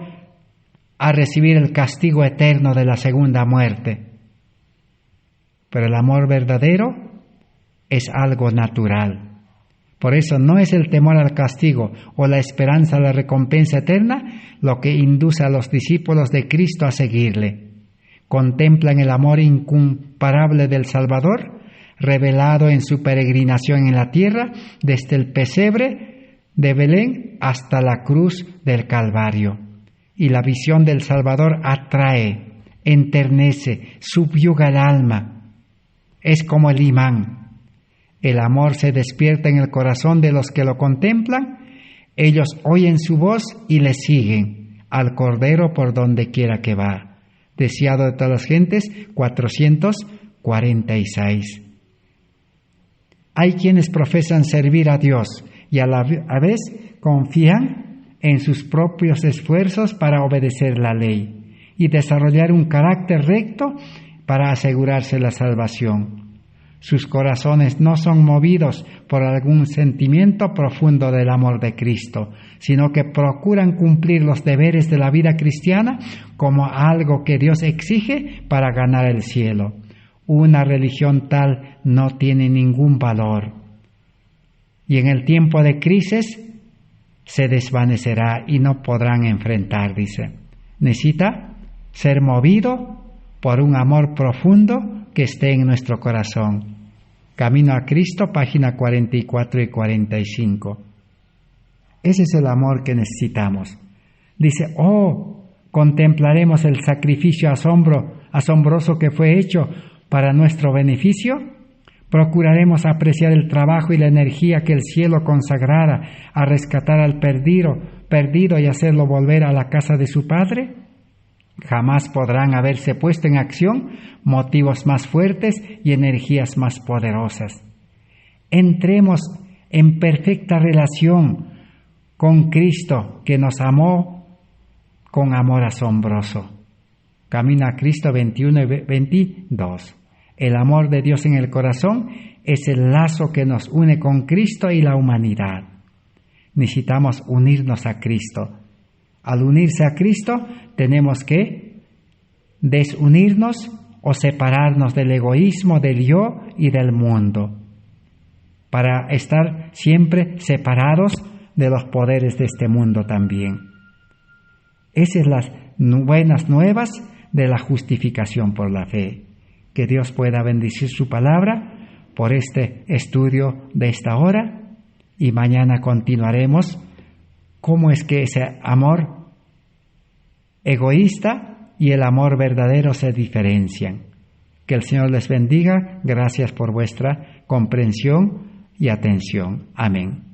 a recibir el castigo eterno de la segunda muerte. Pero el amor verdadero es algo natural. Por eso no es el temor al castigo o la esperanza a la recompensa eterna lo que induce a los discípulos de Cristo a seguirle. Contemplan el amor incomparable del Salvador, revelado en su peregrinación en la tierra, desde el pesebre de Belén hasta la cruz del Calvario. Y la visión del Salvador atrae, enternece, subyuga el alma. Es como el imán. El amor se despierta en el corazón de los que lo contemplan. Ellos oyen su voz y le siguen al Cordero por donde quiera que va. Deseado de todas las gentes, 446. Hay quienes profesan servir a Dios y a la vez confían en sus propios esfuerzos para obedecer la ley y desarrollar un carácter recto para asegurarse la salvación. Sus corazones no son movidos por algún sentimiento profundo del amor de Cristo, sino que procuran cumplir los deberes de la vida cristiana como algo que Dios exige para ganar el cielo. Una religión tal no tiene ningún valor. Y en el tiempo de crisis se desvanecerá y no podrán enfrentar, dice. Necesita ser movido por un amor profundo que esté en nuestro corazón. Camino a Cristo, página 44 y 45. Ese es el amor que necesitamos. Dice, contemplaremos el sacrificio asombroso que fue hecho para nuestro beneficio. Procuraremos apreciar el trabajo y la energía que el cielo consagrara a rescatar al perdido y hacerlo volver a la casa de su Padre. Jamás podrán haberse puesto en acción motivos más fuertes y energías más poderosas. Entremos en perfecta relación con Cristo, que nos amó con amor asombroso. Camino a Cristo 21 y 22. El amor de Dios en el corazón es el lazo que nos une con Cristo y la humanidad. Necesitamos unirnos a Cristo. Al unirse a Cristo, tenemos que desunirnos o separarnos del egoísmo, del yo y del mundo, para estar siempre separados de los poderes de este mundo también. Esas son las buenas nuevas de la justificación por la fe. Que Dios pueda bendecir su palabra por este estudio de esta hora, y mañana continuaremos cómo es que ese amor egoísta y el amor verdadero se diferencian. Que el Señor les bendiga. Gracias por vuestra comprensión y atención. Amén.